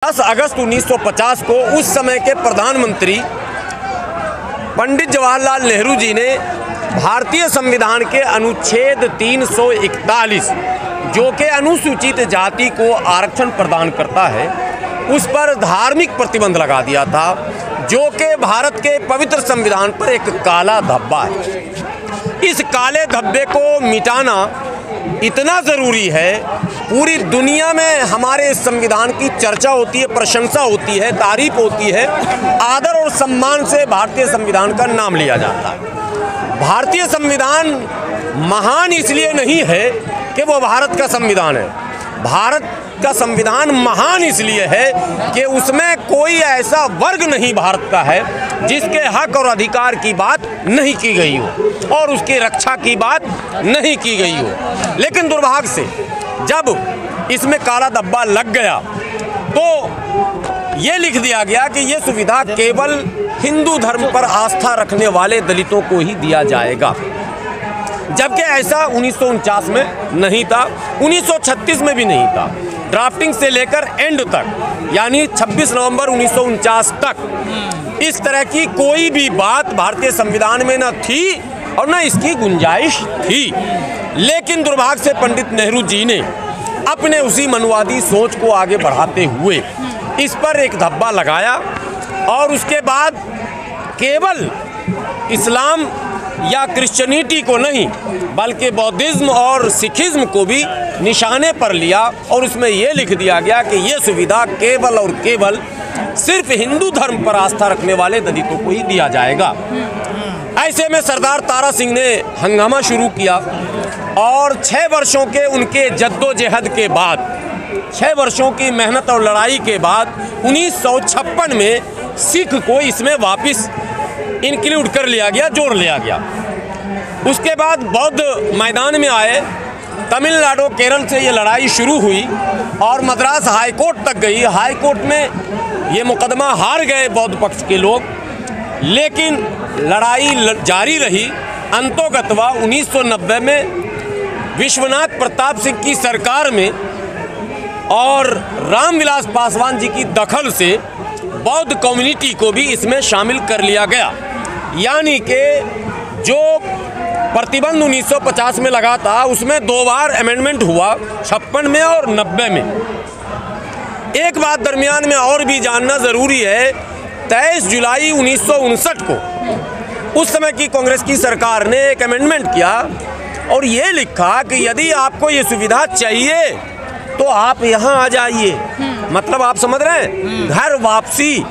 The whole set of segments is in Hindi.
10 अगस्त 1950 को उस समय के प्रधानमंत्री पंडित जवाहरलाल नेहरू जी ने भारतीय संविधान के अनुच्छेद 341 जो कि अनुसूचित जाति को आरक्षण प्रदान करता है, उस पर धार्मिक प्रतिबंध लगा दिया था, जो कि भारत के पवित्र संविधान पर एक काला धब्बा है। इस काले धब्बे को मिटाना इतना ज़रूरी है, पूरी दुनिया में हमारे इस संविधान की चर्चा होती है, प्रशंसा होती है, तारीफ होती है, आदर और सम्मान से भारतीय संविधान का नाम लिया जाता है। भारतीय संविधान महान इसलिए नहीं है कि वो भारत का संविधान है, भारत का संविधान महान इसलिए है कि उसमें कोई ऐसा वर्ग नहीं भारत का है जिसके हक और अधिकार की बात नहीं की गई हो और उसकी रक्षा की बात नहीं की गई हो। लेकिन दुर्भाग्य से जब इसमें काला धब्बा लग गया तो ये लिख दिया गया कि ये सुविधा केवल हिंदू धर्म पर आस्था रखने वाले दलितों को ही दिया जाएगा, जबकि ऐसा 1949 में नहीं था, 1936 में भी नहीं था। ड्राफ्टिंग से लेकर एंड तक यानी 26 नवंबर 1949 तक इस तरह की कोई भी बात भारतीय संविधान में न थी और न इसकी गुंजाइश थी। लेकिन दुर्भाग्य से पंडित नेहरू जी ने अपने उसी मनुवादी सोच को आगे बढ़ाते हुए इस पर एक धब्बा लगाया और उसके बाद केवल इस्लाम या क्रिश्चियनिटी को नहीं बल्कि बौद्धिज्म और सिखिज्म को भी निशाने पर लिया और उसमें यह लिख दिया गया कि यह सुविधा केवल और केवल सिर्फ हिंदू धर्म पर आस्था रखने वाले दलितों को ही दिया जाएगा। ऐसे में सरदार तारा सिंह ने हंगामा शुरू किया और 6 वर्षों के उनके जद्दोजहद के बाद, 6 वर्षों की मेहनत और लड़ाई के बाद 1956 में सिख को इसमें वापस इंक्लूड कर लिया गया, जोड़ लिया गया। उसके बाद बौद्ध मैदान में आए, तमिलनाडु केरल से ये लड़ाई शुरू हुई और मद्रास हाई कोर्ट तक गई। हाई कोर्ट में ये मुकदमा हार गए बौद्ध पक्ष के लोग, लेकिन लड़ाई जारी रही। अंतोगत्वा 1990 में विश्वनाथ प्रताप सिंह की सरकार में और रामविलास पासवान जी की दखल से बौद्ध कम्युनिटी को भी इसमें शामिल कर लिया गया। यानी कि जो प्रतिबंध 1950 में लगा था उसमें 2 बार अमेंडमेंट हुआ, 56 में और 90 में। एक बात दरमियान में और भी जानना ज़रूरी है, 23 जुलाई 1959 को उस समय की कांग्रेस की सरकार ने एक अमेंडमेंट किया और ये लिखा कि यदि आपको ये सुविधा चाहिए तो आप यहाँ आ जाइए। मतलब आप समझ रहे हैं, घर वापसी,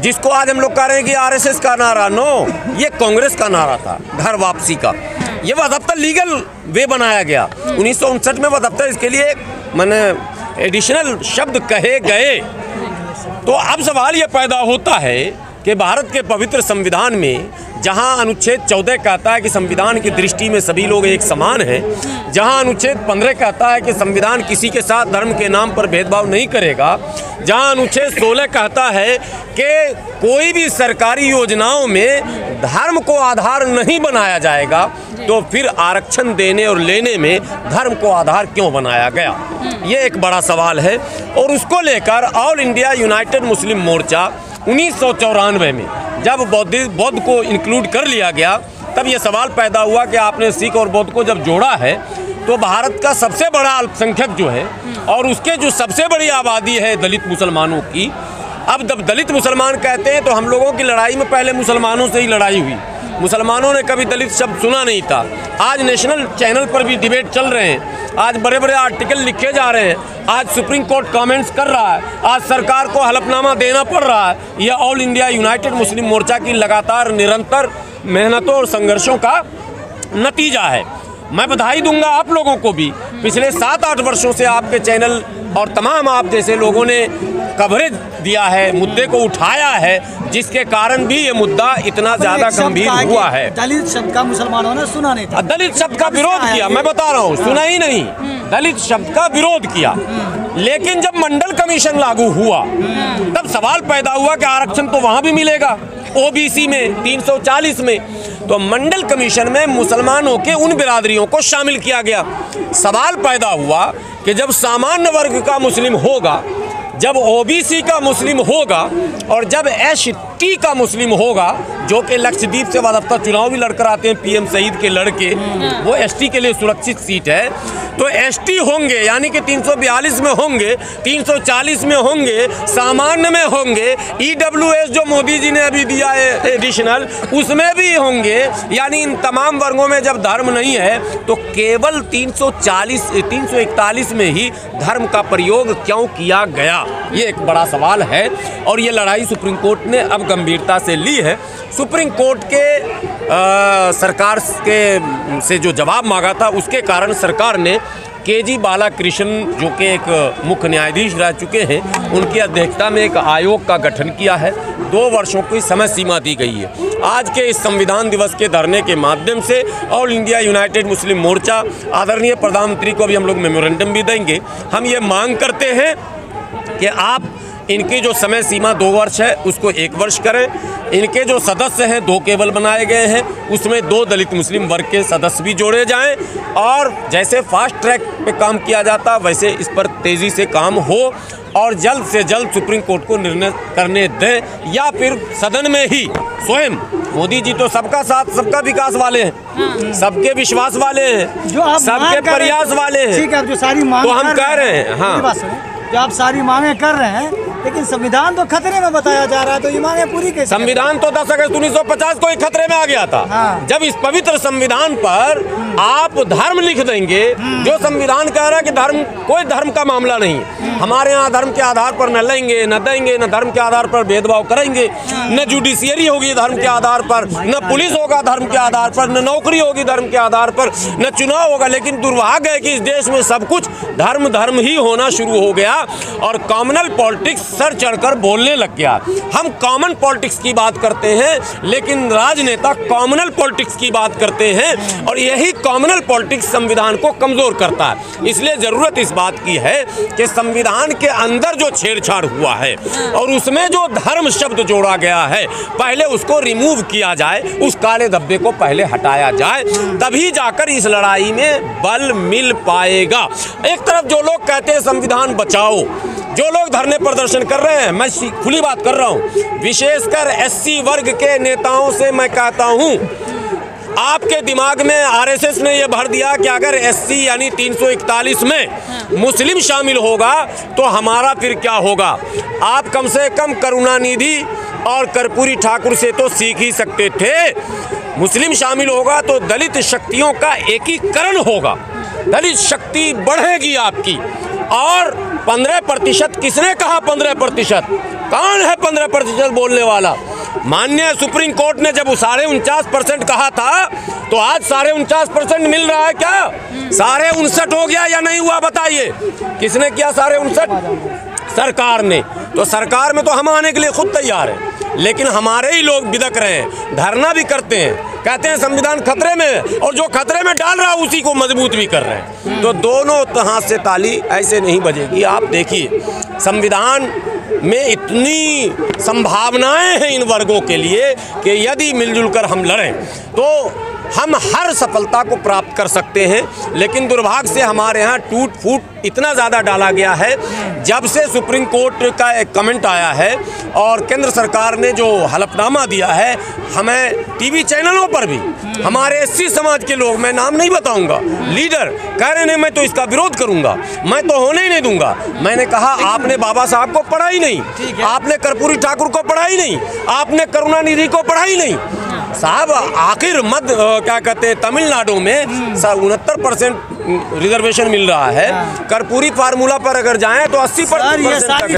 जिसको आज हम लोग कह रहे हैं कि आरएसएस का नारा, नो, ये कांग्रेस का नारा था, घर वापसी का। ये वह लीगल वे बनाया गया 1959 में। वह इसके लिए मैंने एडिशनल शब्द कहे गए। तो अब सवाल ये पैदा होता है कि भारत के पवित्र संविधान में जहां अनुच्छेद 14 कहता है कि संविधान की दृष्टि में सभी लोग एक समान हैं, जहां अनुच्छेद 15 कहता है कि संविधान किसी के साथ धर्म के नाम पर भेदभाव नहीं करेगा, जहां अनुच्छेद 16 कहता है कि कोई भी सरकारी योजनाओं में धर्म को आधार नहीं बनाया जाएगा, तो फिर आरक्षण देने और लेने में धर्म को आधार क्यों बनाया गया? ये एक बड़ा सवाल है। और उसको लेकर ऑल इंडिया यूनाइटेड मुस्लिम मोर्चा 1994 में जब बौद्ध को इंक्लूड कर लिया गया, तब ये सवाल पैदा हुआ कि आपने सिख और बौद्ध को जब जोड़ा है तो भारत का सबसे बड़ा अल्पसंख्यक जो है और उसके जो सबसे बड़ी आबादी है दलित मुसलमानों की, अब जब दलित मुसलमान कहते हैं तो हम लोगों की लड़ाई में पहले मुसलमानों से ही लड़ाई हुई। मुसलमानों ने कभी दलित शब्द सुना नहीं था। आज नेशनल चैनल पर भी डिबेट चल रहे हैं, आज बड़े बड़े आर्टिकल लिखे जा रहे हैं, आज सुप्रीम कोर्ट कमेंट्स कर रहा है, आज सरकार को हलफनामा देना पड़ रहा है। यह ऑल इंडिया यूनाइटेड मुस्लिम मोर्चा की लगातार निरंतर मेहनतों और संघर्षों का नतीजा है। मैं बधाई दूंगा आप लोगों को भी, पिछले 7-8 वर्षों से आपके चैनल और तमाम आप जैसे लोगों ने कवरेज दिया है, मुद्दे को उठाया है, जिसके कारण भी ये मुद्दा इतना ज्यादा गंभीर हुआ है। दलित शब्द का मुसलमानों ने सुना नहीं था, दलित शब्द का विरोध किया, मैं बता रहा हूँ, सुना ही नहीं, दलित शब्द का विरोध किया। लेकिन जब मंडल कमीशन लागू हुआ तब सवाल पैदा हुआ कि आरक्षण तो वहां भी मिलेगा, ओबीसी में 340 में। तो मंडल कमीशन में मुसलमानों के उन बिरादरियों को शामिल किया गया। सवाल पैदा हुआ कि जब सामान्य वर्ग का मुस्लिम होगा, जब ओबीसी का मुस्लिम होगा और जब एसटी का मुस्लिम होगा, जो कि लक्षद्वीप से वाबस्ता चुनाव भी लड़कर आते हैं पीएम सईद के लड़के, वो एसटी के लिए सुरक्षित सीट है। तो एसटी होंगे यानी कि 342 में होंगे, 340 में होंगे, सामान्य में होंगे, ईडब्ल्यूएस जो मोदी जी ने अभी दिया है एडिशनल, उसमें भी होंगे। यानी इन तमाम वर्गों में जब धर्म नहीं है तो केवल 341 में ही धर्म का प्रयोग क्यों किया गया, ये एक बड़ा सवाल है। और ये लड़ाई सुप्रीम कोर्ट ने अब गंभीरता से ली है। सुप्रीम कोर्ट के सरकार के से जो जवाब मांगा था, उसके कारण सरकार ने केजी बालाकृष्ण, जो कि एक मुख्य न्यायाधीश रह चुके हैं, उनकी अध्यक्षता में एक आयोग का गठन किया है। 2 वर्षों की समय सीमा दी गई है। आज के इस संविधान दिवस के धरने के माध्यम से ऑल इंडिया यूनाइटेड मुस्लिम मोर्चा आदरणीय प्रधानमंत्री को भी हम लोग मेमोरेंडम भी देंगे। हम ये मांग करते हैं कि आप इनकी जो समय सीमा 2 वर्ष है उसको 1 वर्ष करें। इनके जो सदस्य हैं 2 केवल बनाए गए हैं, उसमें 2 दलित मुस्लिम वर्ग के सदस्य भी जोड़े जाएं और जैसे फास्ट ट्रैक पे काम किया जाता वैसे इस पर तेज़ी से काम हो और जल्द से जल्द सुप्रीम कोर्ट को निर्णय करने दें, या फिर सदन में ही स्वयं मोदी जी तो सबका साथ सबका विकास वाले हैं, सबके विश्वास वाले हैं, सबके प्रयास वाले हैं। ठीक है, जो सारी मांग तो हम कह रहे हैं, हाँ, जो आप सारी मांगे कर रहे हैं, लेकिन संविधान तो खतरे में बताया जा रहा है, तो ये मांगे पूरी कैसे? संविधान तो 10 अगस्त 1950 को ही खतरे में आ गया था। हाँ। जब इस पवित्र संविधान पर आप धर्म लिख देंगे, जो संविधान कह रहा है कि धर्म कोई धर्म का मामला नहीं, हमारे यहाँ धर्म के आधार पर न लेंगे न देंगे, न धर्म के आधार पर भेदभाव करेंगे, न जुडिशियरी होगी धर्म के आधार पर, न पुलिस होगा धर्म के आधार पर, न नौकरी होगी धर्म के आधार पर, न चुनाव होगा। लेकिन दुर्भाग्य है कि इस देश में सब कुछ धर्म धर्म ही होना शुरू हो गया और कॉमनल पॉलिटिक्स सर चढ़कर बोलने लग गया। हम कॉमन पॉलिटिक्स की बात करते हैं, लेकिन राजनेता कॉमनल पॉलिटिक्स की बात करते हैं और यही कॉमनल पॉलिटिक्स संविधान को कमजोर करता है। इसलिए जरूरत इस बात की है कि संविधान के अंदर जो छेड़छाड़ हुआ है और उसमें जो धर्म शब्द जोड़ा गया है, पहले उसको रिमूव किया जाए, उस काले धब्बे को पहले हटाया जाए, तभी जाकर इस लड़ाई में बल मिल पाएगा। एक तरफ जो लोग कहते हैं संविधान बचाओ, जो लोग धरने प्रदर्शन कर रहे हैं, मैं खुली बात कर रहा हूं, विशेषकर एससी वर्ग के नेताओं से मैं कहता हूं, आपके दिमाग में आरएसएस ने यह भर दिया कि अगर एससी यानी 341 में मुस्लिम शामिल होगा तो हमारा फिर क्या होगा। आप कम से कम करुणानिधि और कर्पूरी ठाकुर से तो सीख ही सकते थे। मुस्लिम शामिल होगा तो दलित शक्तियों का एकीकरण होगा, दलित शक्ति बढ़ेगी आपकी। और 15% किसने कहा 15%? कौन है 15% बोलने वाला? माननीय सुप्रीम कोर्ट ने जब 49.5% कहा था तो आज 49.5% मिल रहा है क्या? 59.5 हो गया या नहीं हुआ बताइए? किसने किया 59? सरकार ने। तो सरकार में तो हम आने के लिए खुद तैयार हैं, लेकिन हमारे ही लोग बिदक रहे हैं, धरना भी करते हैं, कहते हैं संविधान खतरे में है और जो खतरे में डाल रहा है उसी को मजबूत भी कर रहे हैं। तो दोनों हाथ से ताली ऐसे नहीं बजेगी। आप देखिए संविधान में इतनी संभावनाएं हैं इन वर्गों के लिए कि यदि मिलजुल कर हम लड़ें तो हम हर सफलता को प्राप्त कर सकते हैं। लेकिन दुर्भाग्य से हमारे यहाँ टूट फूट इतना ज़्यादा डाला गया है। जब से सुप्रीम कोर्ट का एक कमेंट आया है और केंद्र सरकार ने जो हलफनामा दिया है, हमें टीवी चैनलों पर भी हमारे एससी समाज के लोग, मैं नाम नहीं बताऊंगा, लीडर कह रहे हैं मैं तो इसका विरोध करूंगा, मैं तो होने ही नहीं दूंगा। मैंने कहा आपने बाबा साहब को पढ़ा ही नहीं, आपने कर्पूरी ठाकुर को पढ़ा ही नहीं, आपने करुणानिधि को पढ़ा ही नहीं साहब। आखिर क्या कहते हैं, तमिलनाडु में 69% रिजर्वेशन मिल रहा है। कर्पूरी फार्मूला पर अगर जाएं तो 80%